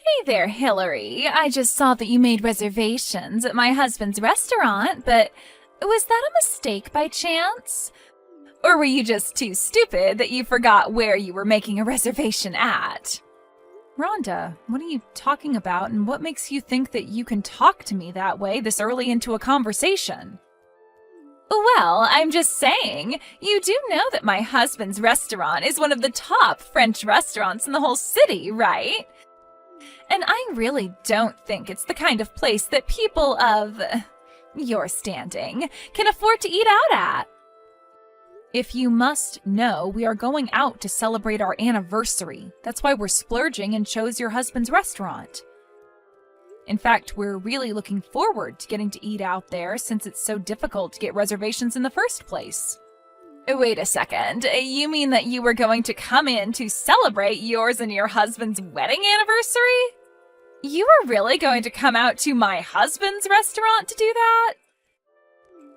Hey there, Hillary. I just saw that you made reservations at my husband's restaurant, but was that a mistake by chance? Or were you just too stupid that you forgot where you were making a reservation at? Rhonda, what are you talking about, and what makes you think that you can talk to me that way this early into a conversation? Well, I'm just saying, you do know that my husband's restaurant is one of the top French restaurants in the whole city, right? And I really don't think it's the kind of place that people of your standing can afford to eat out at. If you must know, we are going out to celebrate our anniversary. That's why we're splurging and chose your husband's restaurant. In fact, we're really looking forward to getting to eat out there since it's so difficult to get reservations in the first place. Wait a second, you mean that you were going to come in to celebrate yours and your husband's wedding anniversary? You were really going to come out to my husband's restaurant to do that?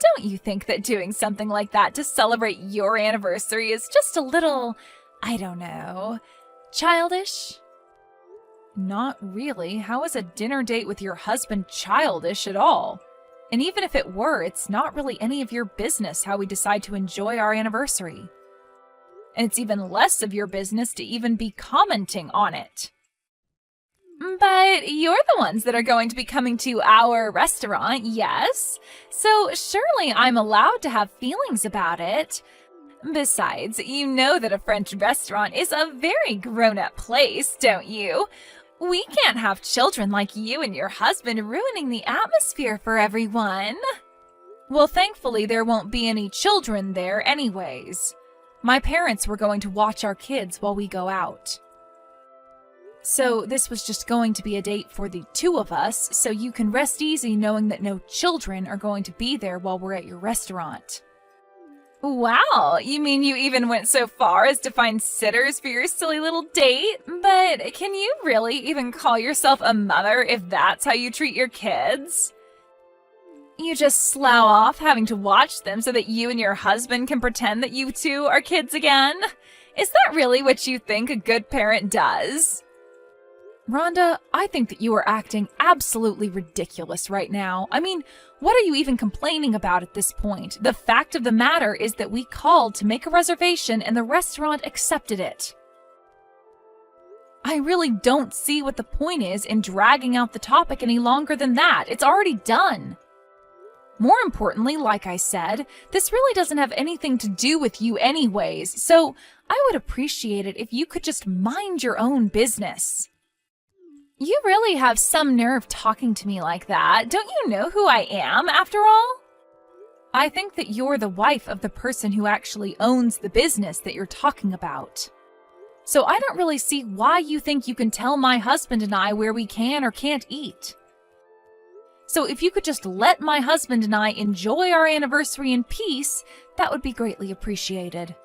Don't you think that doing something like that to celebrate your anniversary is just a little, I don't know, childish? Not really. How is a dinner date with your husband childish at all? And even if it were, it's not really any of your business how we decide to enjoy our anniversary. And it's even less of your business to even be commenting on it. But you're the ones that are going to be coming to our restaurant, yes? So surely I'm allowed to have feelings about it. Besides, you know that a French restaurant is a very grown-up place, don't you? We can't have children like you and your husband ruining the atmosphere for everyone. Well, thankfully there won't be any children there anyways. My parents were going to watch our kids while we go out. So this was just going to be a date for the two of us, so you can rest easy knowing that no children are going to be there while we're at your restaurant. Wow, you mean you even went so far as to find sitters for your silly little date? But can you really even call yourself a mother if that's how you treat your kids? You just slough off having to watch them so that you and your husband can pretend that you two are kids again? Is that really what you think a good parent does? Rhonda, I think that you are acting absolutely ridiculous right now. I mean, what are you even complaining about at this point? The fact of the matter is that we called to make a reservation and the restaurant accepted it. I really don't see what the point is in dragging out the topic any longer than that. It's already done. More importantly, like I said, this really doesn't have anything to do with you anyways, so I would appreciate it if you could just mind your own business. You really have some nerve talking to me like that. Don't you know who I am, after all? I think that you're the wife of the person who actually owns the business that you're talking about. So I don't really see why you think you can tell my husband and I where we can or can't eat. So if you could just let my husband and I enjoy our anniversary in peace, that would be greatly appreciated.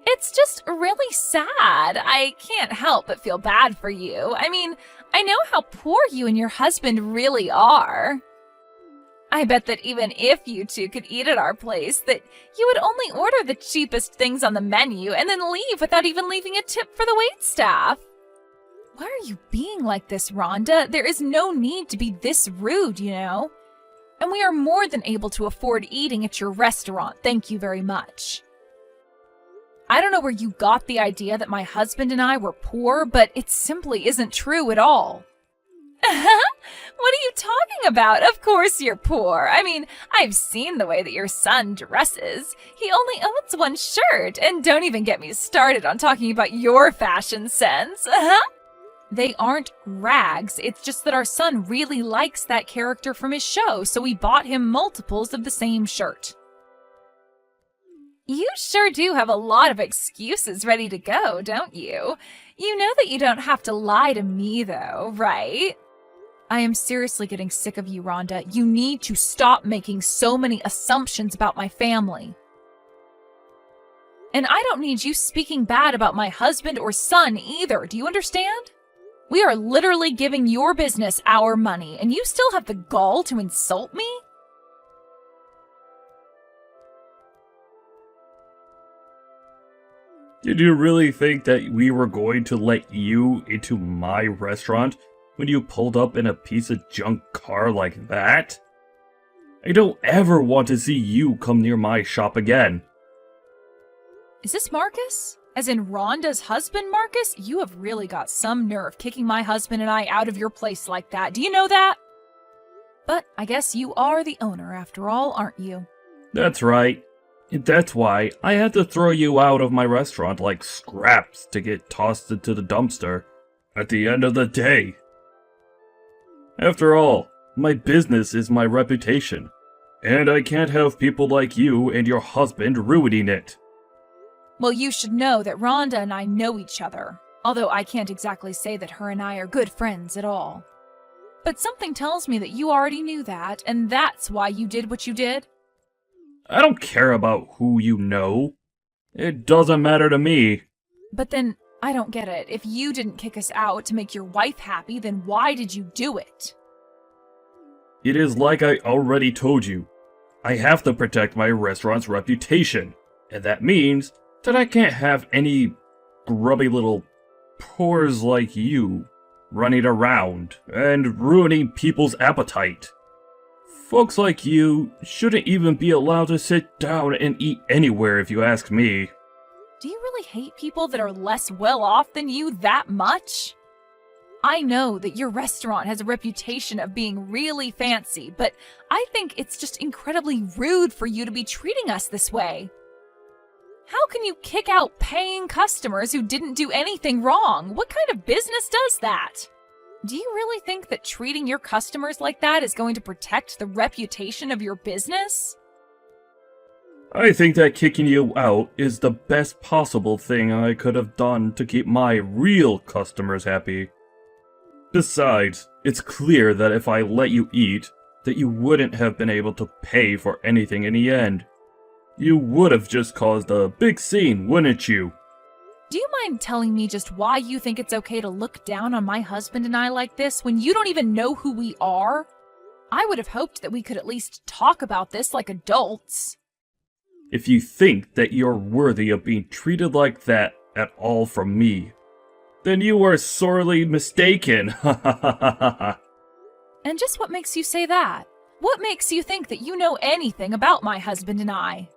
It's just really sad. I can't help but feel bad for you. I mean, I know how poor you and your husband really are. I bet that even if you two could eat at our place, that you would only order the cheapest things on the menu and then leave without even leaving a tip for the waitstaff. Why are you being like this, Rhonda? There is no need to be this rude, you know. And we are more than able to afford eating at your restaurant, thank you very much. I don't know where you got the idea that my husband and I were poor, but it simply isn't true at all. What are you talking about? Of course you're poor. I mean, I've seen the way that your son dresses. He only owns one shirt, and don't even get me started on talking about your fashion sense. They aren't rags. It's just that our son really likes that character from his show, so we bought him multiples of the same shirt. You sure do have a lot of excuses ready to go, don't you? You know that you don't have to lie to me, though, right? I am seriously getting sick of you, Rhonda. You need to stop making so many assumptions about my family. And I don't need you speaking bad about my husband or son either, do you understand? We are literally giving your business our money, and you still have the gall to insult me? Did you really think that we were going to let you into my restaurant when you pulled up in a piece of junk car like that? I don't ever want to see you come near my shop again. Is this Marcus? As in Rhonda's husband, Marcus? You have really got some nerve kicking my husband and I out of your place like that. Do you know that? But I guess you are the owner after all, aren't you? That's right. That's why I had to throw you out of my restaurant like scraps to get tossed into the dumpster at the end of the day. After all, my business is my reputation, and I can't have people like you and your husband ruining it. Well, you should know that Rhonda and I know each other, although I can't exactly say that her and I are good friends at all. But something tells me that you already knew that, and that's why you did what you did. I don't care about who you know. It doesn't matter to me. But then, I don't get it. If you didn't kick us out to make your wife happy, then why did you do it? It is like I already told you. I have to protect my restaurant's reputation, and that means that I can't have any grubby little pores like you running around and ruining people's appetite. Folks like you shouldn't even be allowed to sit down and eat anywhere if you ask me. Do you really hate people that are less well off than you that much? I know that your restaurant has a reputation of being really fancy, but I think it's just incredibly rude for you to be treating us this way. How can you kick out paying customers who didn't do anything wrong? What kind of business does that? Do you really think that treating your customers like that is going to protect the reputation of your business? I think that kicking you out is the best possible thing I could have done to keep my real customers happy. Besides, it's clear that if I let you eat, that you wouldn't have been able to pay for anything in the end. You would have just caused a big scene, wouldn't you? Do you mind telling me just why you think it's okay to look down on my husband and I like this when you don't even know who we are? I would have hoped that we could at least talk about this like adults. If you think that you're worthy of being treated like that at all from me, then you are sorely mistaken. And just what makes you say that? What makes you think that you know anything about my husband and I?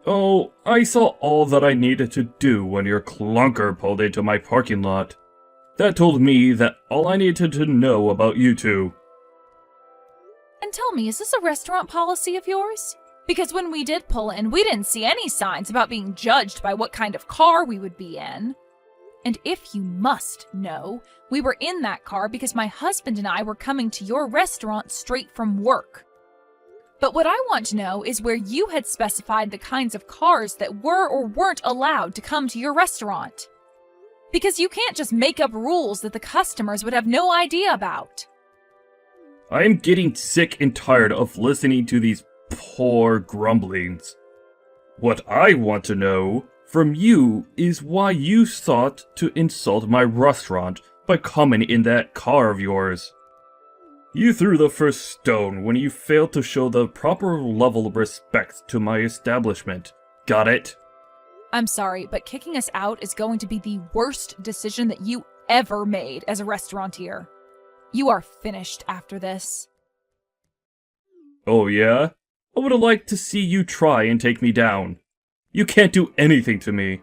Oh, I saw all that I needed to do when your clunker pulled into my parking lot. That told me that all I needed to know about you two. And tell me, is this a restaurant policy of yours? Because when we did pull in, we didn't see any signs about being judged by what kind of car we would be in. And if you must know, we were in that car because my husband and I were coming to your restaurant straight from work. But what I want to know is where you had specified the kinds of cars that were or weren't allowed to come to your restaurant. Because you can't just make up rules that the customers would have no idea about. I am getting sick and tired of listening to these poor grumblings. What I want to know from you is why you sought to insult my restaurant by coming in that car of yours. You threw the first stone when you failed to show the proper level of respect to my establishment. Got it? I'm sorry, but kicking us out is going to be the worst decision that you ever made as a restaurateur. You are finished after this. Oh yeah? I would have liked to see you try and take me down. You can't do anything to me.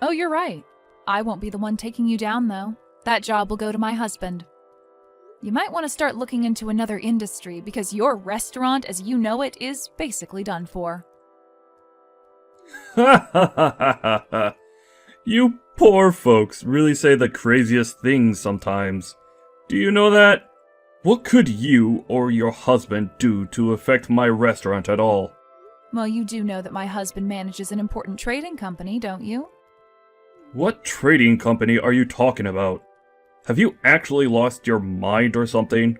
Oh, you're right. I won't be the one taking you down, though. That job will go to my husband. You might want to start looking into another industry because your restaurant, as you know it, is basically done for. Ha ha ha ha ha! You poor folks really say the craziest things sometimes. Do you know that? What could you or your husband do to affect my restaurant at all? Well, you do know that my husband manages an important trading company, don't you? What trading company are you talking about? Have you actually lost your mind or something?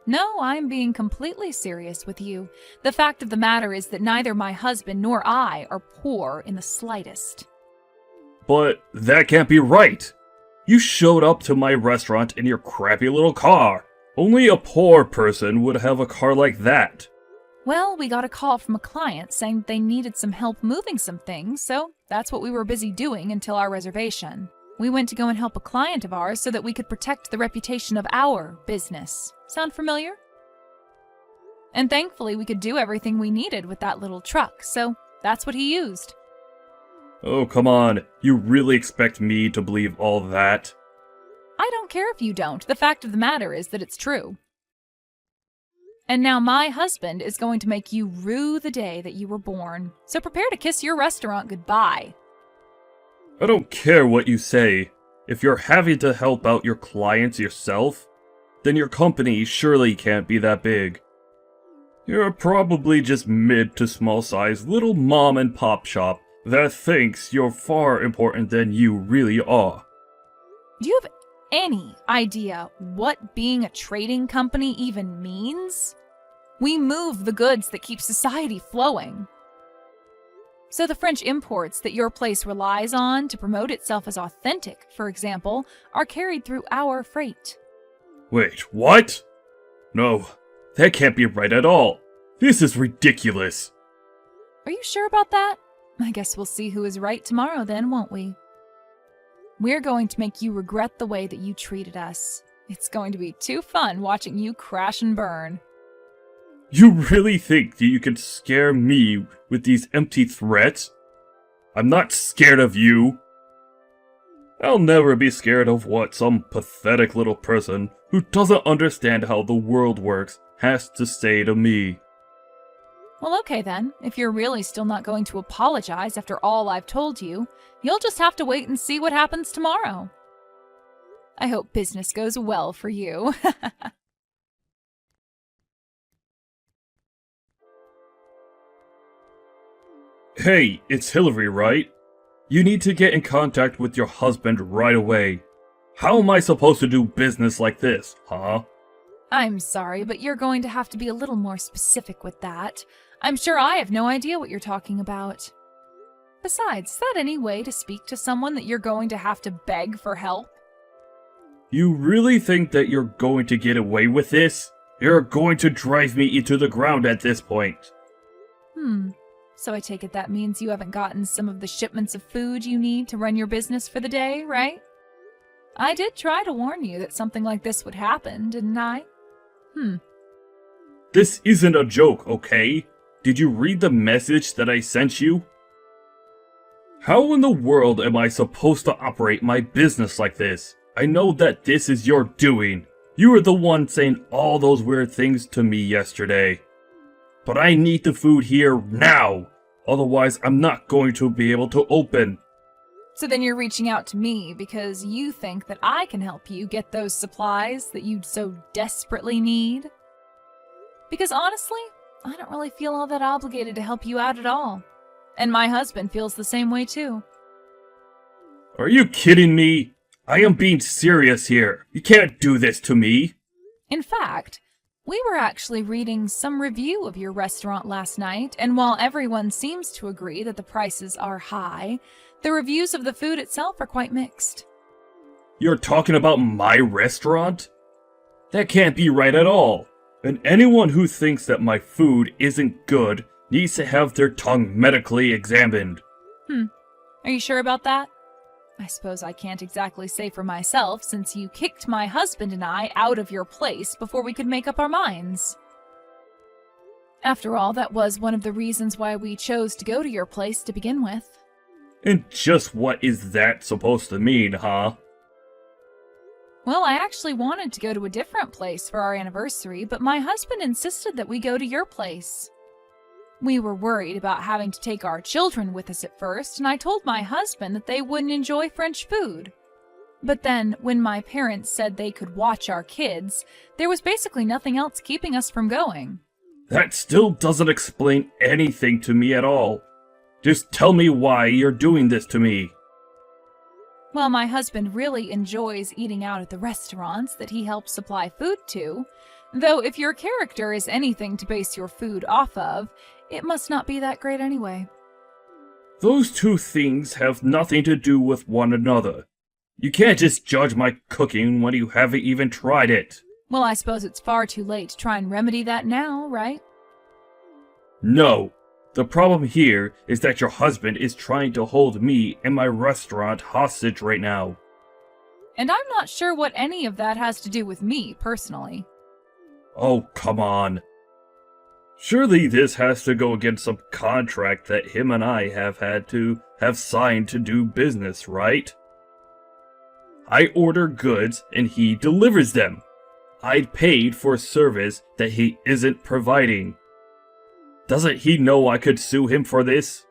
No, I'm being completely serious with you. The fact of the matter is that neither my husband nor I are poor in the slightest. But that can't be right! You showed up to my restaurant in your crappy little car. Only a poor person would have a car like that. Well, we got a call from a client saying that they needed some help moving some things, so that's what we were busy doing until our reservation. We went to go and help a client of ours so that we could protect the reputation of our business. Sound familiar? And thankfully, we could do everything we needed with that little truck, so that's what he used. Oh, come on. You really expect me to believe all that? I don't care if you don't. The fact of the matter is that it's true. And now my husband is going to make you rue the day that you were born. So prepare to kiss your restaurant goodbye. I don't care what you say. If you're having to help out your clients yourself, then your company surely can't be that big. You're probably just mid to small size little mom and pop shop that thinks you're far important than you really are. Do you have any idea what being a trading company even means? We move the goods that keep society flowing. So the French imports that your place relies on to promote itself as authentic, for example, are carried through our freight. Wait, what? No, that can't be right at all. This is ridiculous. Are you sure about that? I guess we'll see who is right tomorrow then, won't we? We're going to make you regret the way that you treated us. It's going to be too fun watching you crash and burn. You really think that you can scare me with these empty threats? I'm not scared of you. I'll never be scared of what some pathetic little person who doesn't understand how the world works has to say to me. Well, okay then. If you're really still not going to apologize after all I've told you, you'll just have to wait and see what happens tomorrow. I hope business goes well for you. Hey, it's Hillary, right? You need to get in contact with your husband right away. How am I supposed to do business like this, huh? I'm sorry, but you're going to have to be a little more specific with that. I'm sure I have no idea what you're talking about. Besides, is that any way to speak to someone that you're going to have to beg for help? You really think that you're going to get away with this? You're going to drive me into the ground at this point. So I take it that means you haven't gotten some of the shipments of food you need to run your business for the day, right? I did try to warn you that something like this would happen, didn't I? This isn't a joke, okay? Did you read the message that I sent you? How in the world am I supposed to operate my business like this? I know that this is your doing. You were the one saying all those weird things to me yesterday. But I need the food here now. Otherwise, I'm not going to be able to open. So then you're reaching out to me because you think that I can help you get those supplies that you so desperately need? Because honestly, I don't really feel all that obligated to help you out at all. And my husband feels the same way too. Are you kidding me? I am being serious here. You can't do this to me. In fact, we were actually reading some review of your restaurant last night, and while everyone seems to agree that the prices are high, the reviews of the food itself are quite mixed. You're talking about my restaurant? That can't be right at all. And anyone who thinks that my food isn't good needs to have their tongue medically examined. Are you sure about that? I suppose I can't exactly say for myself, since you kicked my husband and I out of your place before we could make up our minds. After all, that was one of the reasons why we chose to go to your place to begin with. And just what is that supposed to mean, huh? Well, I actually wanted to go to a different place for our anniversary, but my husband insisted that we go to your place. We were worried about having to take our children with us at first, and I told my husband that they wouldn't enjoy French food. But then, when my parents said they could watch our kids, there was basically nothing else keeping us from going. That still doesn't explain anything to me at all. Just tell me why you're doing this to me. Well, my husband really enjoys eating out at the restaurants that he helps supply food to, though if your character is anything to base your food off of, it must not be that great anyway. Those two things have nothing to do with one another. You can't just judge my cooking when you haven't even tried it. Well, I suppose it's far too late to try and remedy that now, right? No. The problem here is that your husband is trying to hold me and my restaurant hostage right now. And I'm not sure what any of that has to do with me, personally. Oh, come on. Surely this has to go against some contract that him and I have had to have signed to do business, right? I order goods and he delivers them. I'd paid for a service that he isn't providing. Doesn't he know I could sue him for this?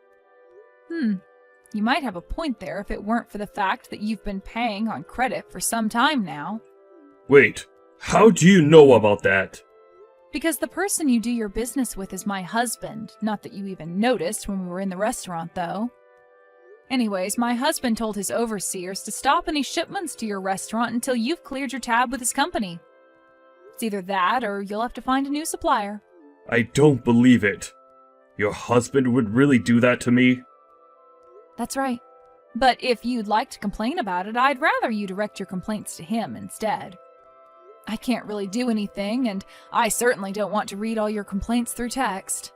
You might have a point there if it weren't for the fact that you've been paying on credit for some time now. Wait, how do you know about that? Because the person you do your business with is my husband. Not that you even noticed when we were in the restaurant, though. Anyways, my husband told his overseers to stop any shipments to your restaurant until you've cleared your tab with his company. It's either that or you'll have to find a new supplier. I don't believe it. Your husband would really do that to me? That's right. But if you'd like to complain about it, I'd rather you direct your complaints to him instead. I can't really do anything, and I certainly don't want to read all your complaints through text.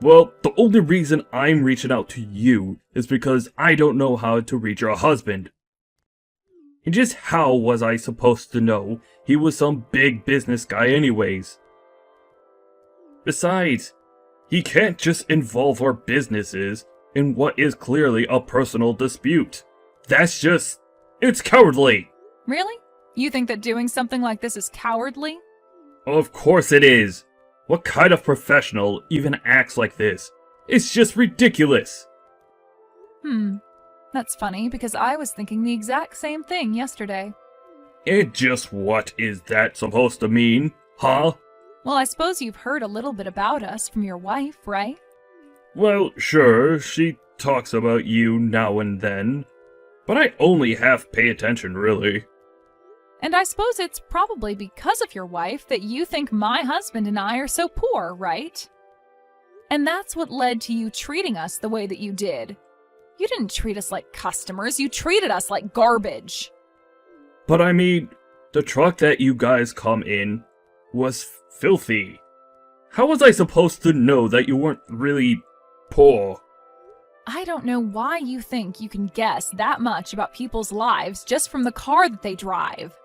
Well, the only reason I'm reaching out to you is because I don't know how to reach your husband. And just how was I supposed to know he was some big business guy anyways? Besides, he can't just involve our businesses in what is clearly a personal dispute. It's cowardly! Really? You think that doing something like this is cowardly? Of course it is! What kind of professional even acts like this? It's just ridiculous! That's funny, because I was thinking the exact same thing yesterday. And just what is that supposed to mean, huh? Well, I suppose you've heard a little bit about us from your wife, right? Well, sure, she talks about you now and then, but I only half pay attention, really. And I suppose it's probably because of your wife that you think my husband and I are so poor, right? And that's what led to you treating us the way that you did. You didn't treat us like customers, you treated us like garbage. But I mean, the truck that you guys come in was filthy. How was I supposed to know that you weren't really poor? I don't know why you think you can guess that much about people's lives just from the car that they drive.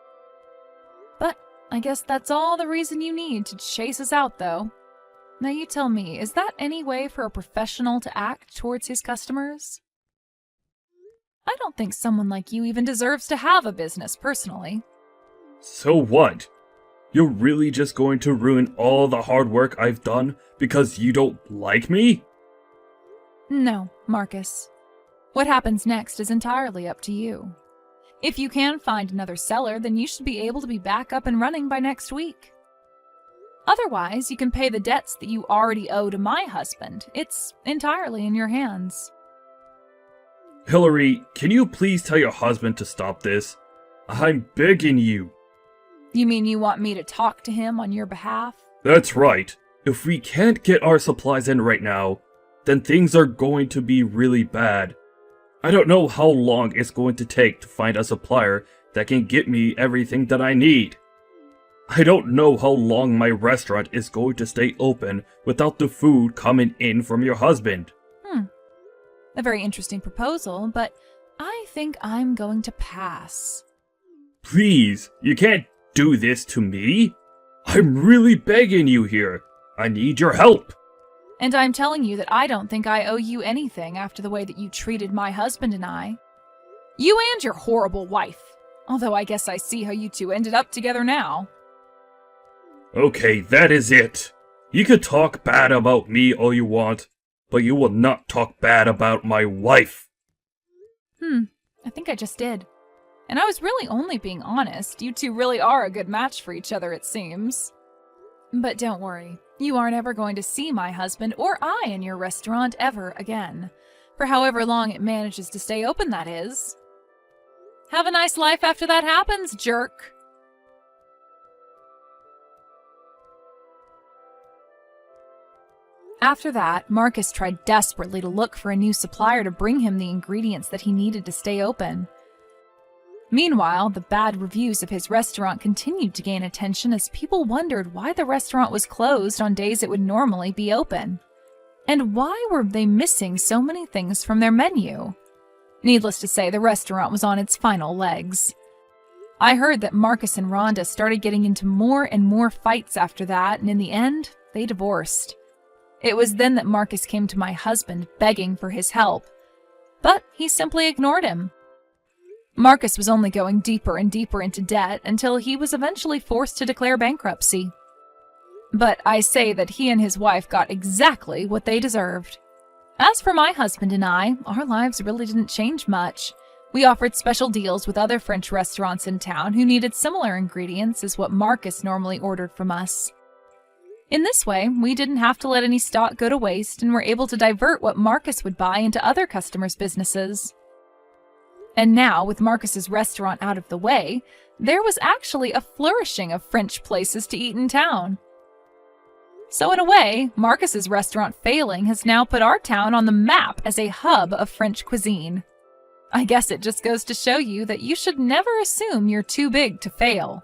But I guess that's all the reason you need to chase us out, though. Now you tell me, is that any way for a professional to act towards his customers? I don't think someone like you even deserves to have a business, personally. So what? You're really just going to ruin all the hard work I've done because you don't like me? No, Marcus. What happens next is entirely up to you. If you can find another seller, then you should be able to be back up and running by next week. Otherwise, you can pay the debts that you already owe to my husband. It's entirely in your hands. Hillary, can you please tell your husband to stop this? I'm begging you. You mean you want me to talk to him on your behalf? That's right. If we can't get our supplies in right now, then things are going to be really bad. I don't know how long it's going to take to find a supplier that can get me everything that I need. I don't know how long my restaurant is going to stay open without the food coming in from your husband. A very interesting proposal, but I think I'm going to pass. Please, you can't do this to me. I'm really begging you here. I need your help. And I'm telling you that I don't think I owe you anything after the way that you treated my husband and I. You and your horrible wife. Although I guess I see how you two ended up together now. Okay, that is it. You can talk bad about me all you want, but you will not talk bad about my wife. I think I just did. And I was really only being honest. You two really are a good match for each other, it seems. But don't worry. You aren't ever going to see my husband or I in your restaurant ever again. For however long it manages to stay open, that is. Have a nice life after that happens, jerk. After that, Marcus tried desperately to look for a new supplier to bring him the ingredients that he needed to stay open. Meanwhile, the bad reviews of his restaurant continued to gain attention as people wondered why the restaurant was closed on days it would normally be open. And why were they missing so many things from their menu? Needless to say, the restaurant was on its final legs. I heard that Marcus and Rhonda started getting into more and more fights after that, and in the end, they divorced. It was then that Marcus came to my husband begging for his help, but he simply ignored him. Marcus was only going deeper and deeper into debt until he was eventually forced to declare bankruptcy. But I say that he and his wife got exactly what they deserved. As for my husband and I, our lives really didn't change much. We offered special deals with other French restaurants in town who needed similar ingredients as what Marcus normally ordered from us. In this way, we didn't have to let any stock go to waste and were able to divert what Marcus would buy into other customers' businesses. And now, with Marcus's restaurant out of the way, there was actually a flourishing of French places to eat in town. So in a way, Marcus's restaurant failing has now put our town on the map as a hub of French cuisine. I guess it just goes to show you that you should never assume you're too big to fail.